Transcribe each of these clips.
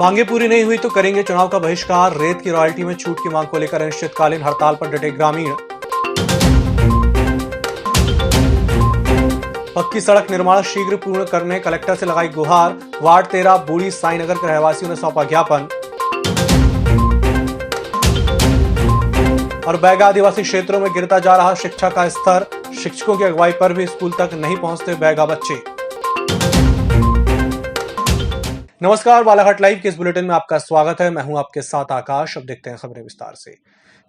मांगे पूरी नहीं हुई तो करेंगे चुनाव का बहिष्कार। रेत की रॉयल्टी में छूट की मांग को लेकर अनिश्चितकालीन हड़ताल पर डटे ग्रामीण। पक्की सड़क निर्माण शीघ्र पूर्ण करने कलेक्टर से लगाई गुहार। वार्ड 13 बूढ़ी साईनगर के रहवासियों ने सौंपा ज्ञापन। और बैगा आदिवासी क्षेत्रों में गिरता जा रहा शिक्षा का स्तर। शिक्षकों की अगुवाई पर भी स्कूल तक नहीं पहुंचते बैगा बच्चे। नमस्कार, बालाघाट लाइव के इस बुलेटिन में आपका स्वागत है। मैं हूं आपके साथ आकाश। अब देखते हैं खबरें विस्तार से।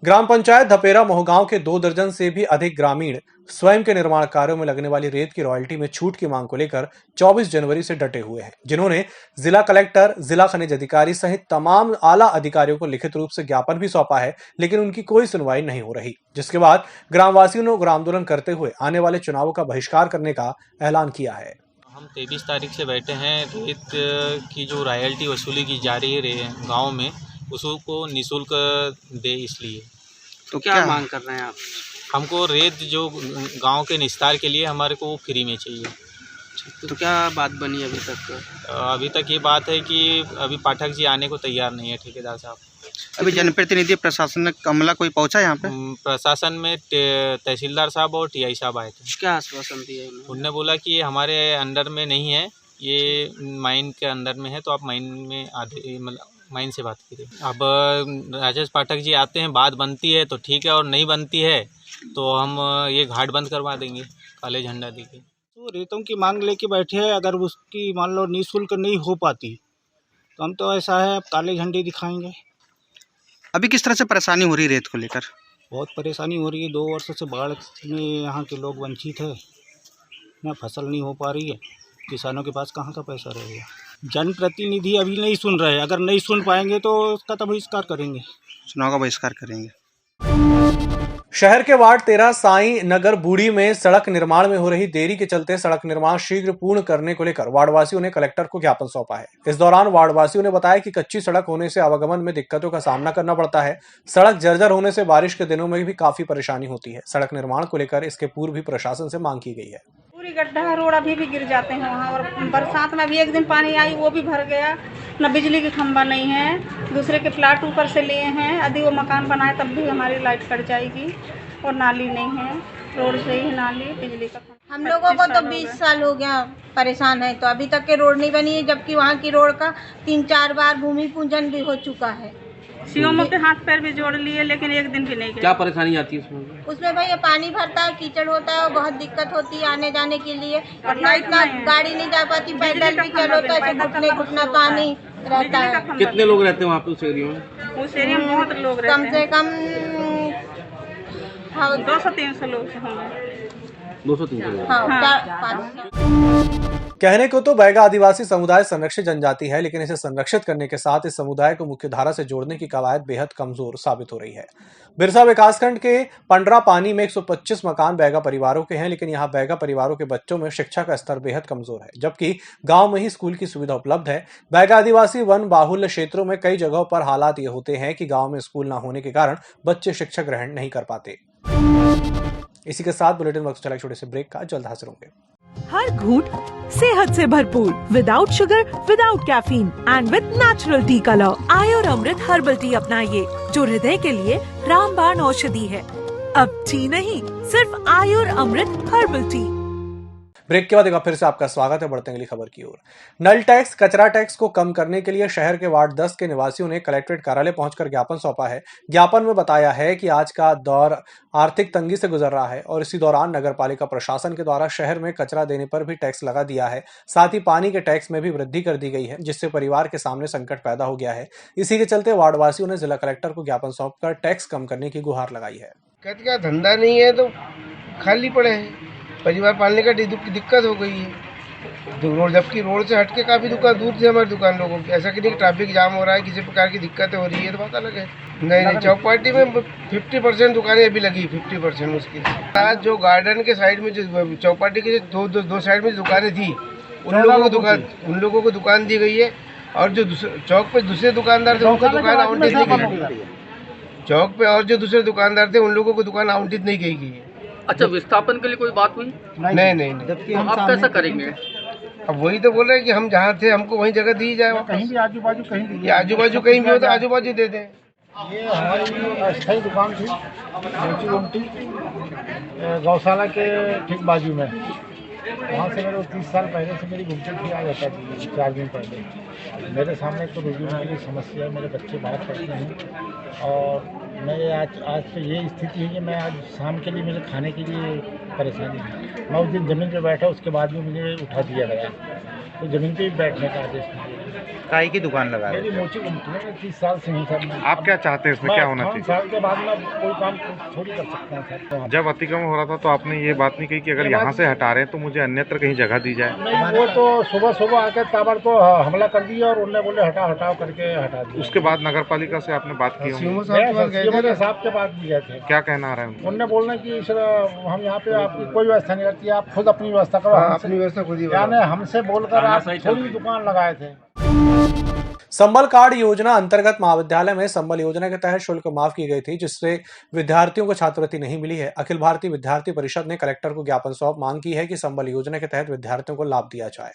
ग्राम पंचायत धपेरा मोहगांव के 2 दर्जन से भी अधिक ग्रामीण स्वयं के निर्माण कार्यों में लगने वाली रेत की रॉयल्टी में छूट की मांग को लेकर 24 जनवरी से डटे हुए हैं, जिन्होंने जिला कलेक्टर, जिला खनिज अधिकारी सहित तमाम आला अधिकारियों को लिखित रूप से ज्ञापन भी सौंपा है, लेकिन उनकी कोई सुनवाई नहीं हो रही। जिसके बाद ग्रामवासियों ने उग्र आंदोलन करते हुए आने वाले चुनावों का बहिष्कार करने का ऐलान किया है। हम 23 तारीख से बैठे हैं। रेत की जो रॉयल्टी वसूली की जा रही है गांव में, उसको निःशुल्क दे, इसलिए। तो क्या मांग कर रहे हैं आप? हमको रेत जो गांव के निस्तार के लिए हमारे को फ्री में चाहिए। तो क्या बात बनी अभी तक? अभी तक ये बात है कि अभी पाठक जी आने को तैयार नहीं है, ठेकेदार साहब। अभी जनप्रतिनिधि प्रशासनिक अमला कोई पहुंचा यहाँ पे? प्रशासन में तहसीलदार साहब और टीआई साहब आए थे। क्या आश्वासन दिया उन्होंने? बोला कि हमारे अंडर में नहीं है, ये माइन के अंदर में है, तो आप माइन में आधे मतलब माइन से बात कीजिए। अब राजेश पाठक जी आते हैं, बात बनती है तो ठीक है, और नहीं बनती है तो हम ये घाट बंद करवा देंगे काले झंडा देके। तो रेतों की मांग लेके बैठे हैं। अगर उसकी मान लो निःशुल्क नहीं हो पाती तो हम तो ऐसा है, अब काले झंडे दिखाएंगे। अभी किस तरह से परेशानी हो रही है रेत को लेकर? बहुत परेशानी हो रही है। 2 वर्षों से बाढ़ में यहाँ के लोग वंचित है ना, फसल नहीं हो पा रही है। किसानों के पास कहाँ का पैसा रहेगा? जनप्रतिनिधि अभी नहीं सुन रहे। अगर नहीं सुन पाएंगे तो उसका तो बहिष्कार करेंगे, चुनाव का बहिष्कार करेंगे। शहर के वार्ड 13 साई नगर बूढ़ी में सड़क निर्माण में हो रही देरी के चलते सड़क निर्माण शीघ्र पूर्ण करने को लेकर वार्डवासियों ने कलेक्टर को ज्ञापन सौंपा है। इस दौरान वार्डवासियों ने बताया कि कच्ची सड़क होने से आवागमन में दिक्कतों का सामना करना पड़ता है। सड़क जर्जर होने से बारिश के दिनों में भी काफी परेशानी होती है। सड़क निर्माण को लेकर इसके पूर्व भी प्रशासन से मांग की गई है। पूरी गड्ढा रोड अभी भी गिर जाते हैं वहाँ, और बरसात में भी एक दिन पानी आई वो भी भर गया। न बिजली की खंभा नहीं है, दूसरे के प्लाट ऊपर से लिए हैं। यदि वो मकान बनाए तब भी हमारी लाइट कट जाएगी। और नाली नहीं है, रोड से ही नाली, बिजली का खंभा। हम लोगों को तो 20 साल हो गया परेशान है, तो अभी तक के रोड नहीं बनी है, जबकि वहाँ की रोड का 3-4 बार भूमि पूजन भी हो चुका है। सीओमओ के हाथ पैर भी जोड़ लिए, लेकिन एक दिन भी नहीं गए। क्या परेशानी आती है उसमें? उसमें भैया पानी भरता है, कीचड़ होता है, बहुत दिक्कत होती है आने जाने के लिए। इतना गाड़ी नहीं जा पाती, पैदल भी चलो तो ऐसे घुटना पानी रहता है। कितने लोग रहते हैं वहाँ पे उस एरिया में? उस एरिया में बहुत लोग रहते हैं, कम से कम 200-300 लोग होंगे। 200-300 लोग। हाँ। कहने को तो बैगा आदिवासी समुदाय संरक्षित जनजाति है, लेकिन इसे संरक्षित करने के साथ इस समुदाय को मुख्य धारा से जोड़ने की कवायद बेहद कमजोर साबित हो रही है। बिरसा विकासखंड के पंडरा पानी में 125 मकान बैगा परिवारों के हैं, लेकिन यहाँ बैगा परिवारों के बच्चों में शिक्षा का स्तर बेहद कमजोर है, जबकि गांव में ही स्कूल की सुविधा उपलब्ध है। बैगा आदिवासी वन बाहुल्य क्षेत्रों में कई जगहों पर हालात ये होते हैं कि गाँव में स्कूल न होने के कारण बच्चे शिक्षा ग्रहण नहीं कर पाते। इसी के साथ बुलेटिन वक्त चला छोटे से ब्रेक का, जल्द हाजिर होंगे। हर घूंट सेहत से भरपूर, without sugar, without caffeine and with natural tea colour. Ayur Amrit herbal tea अपनाइए, जो हृदय के लिए रामबाण औषधि है। अब टी नहीं, सिर्फ आयुर अमृत हर्बल टी। ब्रेक के बाद एक बार फिर से आपका स्वागत है। बढ़ते हैं अगली खबर की ओर। नल टैक्स, कचरा टैक्स को कम करने के लिए शहर के वार्ड 10 के निवासियों ने कलेक्ट्रेट कार्यालय पहुंचकर ज्ञापन सौंपा है। ज्ञापन में बताया है कि आज का दौर आर्थिक तंगी से गुजर रहा है और इसी दौरान नगरपालिका प्रशासन के द्वारा शहर में कचरा देने पर भी टैक्स लगा दिया है। साथ ही पानी के टैक्स में भी वृद्धि कर दी गई है, जिससे परिवार के सामने संकट पैदा हो गया है। इसी के चलते वार्डवासियों ने जिला कलेक्टर को ज्ञापन सौंपकर टैक्स कम करने की गुहार लगाई है। क्या धंधा नहीं है तो खाली पड़े हैं, परिवार पालने का दिक्कत हो गई है। रोड, जबकि रोड से हटके काफ़ी दुकान दूर से हमारी दुकान लोगों की, ऐसा कि नहीं ट्रैफिक जाम हो रहा है, किसी प्रकार की दिक्कतें हो रही है तो बात अलग है। नहीं, चौपाटी में 50% दुकानें अभी लगी, 50% मुश्किल। आज जो गार्डन के साइड में, जो चौपाटी के दो साइड में दुकानें थी, उन लोगों को दुकान दी गई है। और जो चौक पे दूसरे दुकानदार थे उनको दुकान आवंटित नहीं की गई। चौक पे और जो दूसरे दुकानदार थे उन लोगों को दुकान आवंटित नहीं की गई है। अच्छा, विस्थापन के लिए कोई बात हुई? नहीं। आप कैसा करेंगे? अब वही तो बोल रहे हैं कि हम जहाँ थे हमको वही जगह दी जाए वापस। कहीं भी आजू बाजू कहीं भी आजू बाजू कहीं भी हो तो आजू बाजू दे दें। ये हमारी अस्थायी दुकान थी मोची गुमटी गौशाला के ठीक बाजू में। वहाँ से मेरे 30 साल पहले से मेरी गुमटी थी, आ जाता थी 4 दिन पहले। मेरे सामने तो रोजी की समस्या है, मेरे बच्चे बाहर पढ़ते हैं और मैं आज तो ये स्थिति है कि मैं आज शाम के लिए मेरे खाने के लिए परेशानी है। मैं उस दिन ज़मीन पे बैठा, उसके बाद भी मुझे उठा दिया गया, तो ज़मीन पे भी बैठने का आदेश दिया। काय की दुकान लगा मेरी मोची गुमटी है, 30 साल से हूँ सर। आप क्या चाहते हैं, इसमें क्या होना चाहिए? साल के बाद में कोई काम थोड़ी कर सकते हैं सर। जब अतिक्रमण हो रहा था तो आपने ये बात नहीं कही कि अगर यहाँ से हटा रहे हैं तो मुझे अन्यत्र कहीं जगह दी जाए? नहीं, वो तो सुबह आके ताबड़ तो हमला कर दिया और उन्होंने बोले हटाओ करके हटा दिया। उसके बाद नगर पालिका से आपने बात की होगी? सीएमओ साहब के पास भी गए थे। क्या कहना आ रहा है उनका? उन्होंने बोलना कि सर हम यहाँ पे आपकी कोई व्यवस्था नहीं करती, आप खुद अपनी व्यवस्था करो। अपनी व्यवस्था खुद ही यानी हमसे बोलकर आप थोड़ी दुकान लगाए थे। संबल कार्ड योजना अंतर्गत महाविद्यालय में संबल योजना के तहत शुल्क माफ की गई थी, जिससे विद्यार्थियों को छात्रवृत्ति नहीं मिली है। अखिल भारतीय विद्यार्थी परिषद ने कलेक्टर को ज्ञापन सौंप मांग की है कि संबल योजना के तहत विद्यार्थियों को लाभ दिया जाए।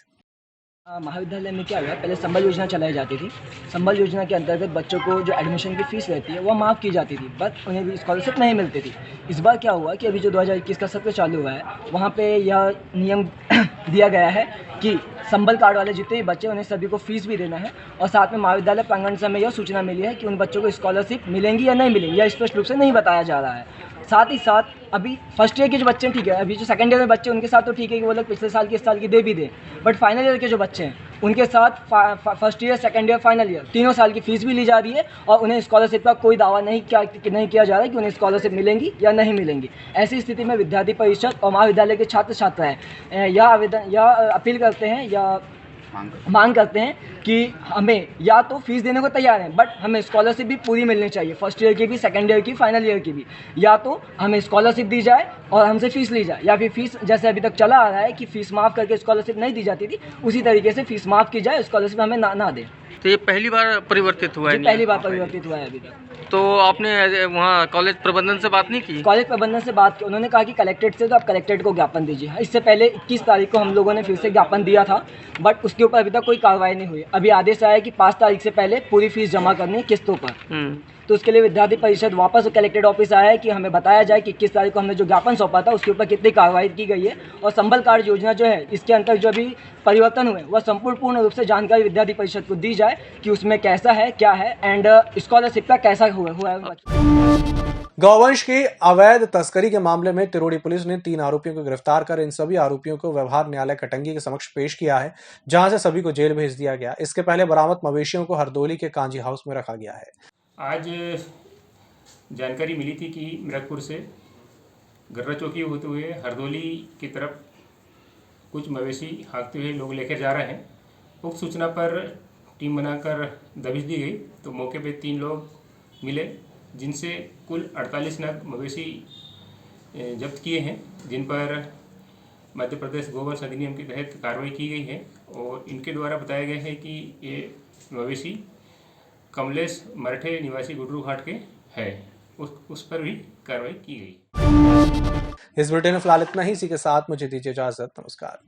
महाविद्यालय में क्या हुआ, पहले संबल योजना चलाई जाती थी। संबल योजना के अंतर्गत बच्चों को जो एडमिशन की फ़ीस रहती है वो माफ़ की जाती थी, बट उन्हें भी स्कॉलरशिप नहीं मिलती थी। इस बार क्या हुआ कि अभी जो 2021 का सत्र चालू हुआ है, वहाँ पे यह नियम दिया गया है कि संबल कार्ड वाले जितने भी बच्चे उन्हें सभी को फ़ीस भी देना है, और साथ में महाविद्यालय प्रांगण से हमें यह सूचना मिली है कि उन बच्चों को स्कॉलरशिप मिलेंगी या नहीं मिलेंगी, यह स्पष्ट रूप से नहीं बताया जा रहा है। साथ ही साथ अभी फर्स्ट ईयर के जो बच्चे हैं, ठीक है, अभी जो सेकंड ईयर में बच्चे उनके साथ तो ठीक है कि वो लोग पिछले साल की इस साल की दे भी दें, बट फाइनल ईयर के जो बच्चे हैं उनके साथ first year, second year, final year तीनों साल की फ़ीस भी ली जा रही है और उन्हें स्कॉलरशिप का कोई दावा नहीं किया जा रहा है कि उन्हें स्कॉलरशिप मिलेंगी या नहीं मिलेंगी। ऐसी स्थिति में विद्यार्थी परिषद और महाविद्यालय के छात्र छात्राएँ यह अपील करते हैं या मांग करते हैं कि हमें या तो फीस देने को तैयार हैं, बट हमें स्कॉलरशिप भी पूरी मिलनी चाहिए, फर्स्ट ईयर की भी, सेकंड ईयर की, फाइनल ईयर की भी। या तो हमें स्कॉलरशिप दी जाए और हमसे फ़ीस ली जाए, या फिर फ़ीस जैसे अभी तक चला आ रहा है कि फ़ीस माफ़ करके स्कॉलरशिप नहीं दी जाती थी, उसी तरीके से फ़ीस माफ़ की जाए, स्कॉलरशिप हमें ना दें। तो ये पहली बार परिवर्तित हुआ है? पहली बार परिवर्तित हुआ है अभी तक। तो आपने वहाँ कॉलेज प्रबंधन से बात नहीं की? कॉलेज प्रबंधन से बात की, उन्होंने कहा कि कलेक्ट्रेट से, तो आप कलेक्ट्रेट को ज्ञापन दीजिए। इससे पहले 21 तारीख को हम लोगों ने फिर से ज्ञापन दिया था, बट उसके ऊपर अभी तक कोई कार्रवाई नहीं हुई। अभी आदेश आया कि 5 तारीख से पहले पूरी फीस जमा करनी है किस्तों पर। तो उसके लिए विद्यार्थी परिषद वापस कलेक्ट्रेट ऑफिस आया है कि हमें बताया जाए कि 21 तारीख को हमने जो ज्ञापन सौंपा था उसके ऊपर कितनी कार्रवाई की गई है, और संबल कार्ड योजना जो है इसके अंतर्गत जो अभी परिवर्तन हुए वह पूर्ण रूप से जानकारी विद्यार्थी परिषद को दी जाए कि उसमें कैसा है, क्या है, एंड स्कॉलरशिप का कैसा हुआ है। गौवंश की अवैध तस्करी के मामले में तिरोड़ी पुलिस ने 3 आरोपियों को गिरफ्तार कर इन सभी आरोपियों को व्यवहार न्यायालय कटंगी के समक्ष पेश किया है, जहां से सभी को जेल भेज दिया गया। इसके पहले बरामद मवेशियों को हरदोली के कांजी हाउस में रखा गया है। आज जानकारी मिली थी कि मृगपुर से गर्रा चौकी होते हुए हरदोली की तरफ कुछ मवेशी हाँकते हुए लोग लेकर जा रहे हैं। उक्त सूचना पर टीम बनाकर दबिश दी गई, तो मौके पे 3 लोग मिले, जिनसे कुल 48 नग मवेशी जब्त किए हैं, जिन पर मध्य प्रदेश गोवंश अधिनियम के तहत कार्रवाई की गई है। और इनके द्वारा बताया गया है कि ये मवेशी कमलेश मरठे निवासी गुडरू घाट के है, उस पर भी कार्रवाई की गई। इस बुलेटिन में फिलहाल इतना ही। इसी के साथ मुझे दीजिए इजाजत। नमस्कार।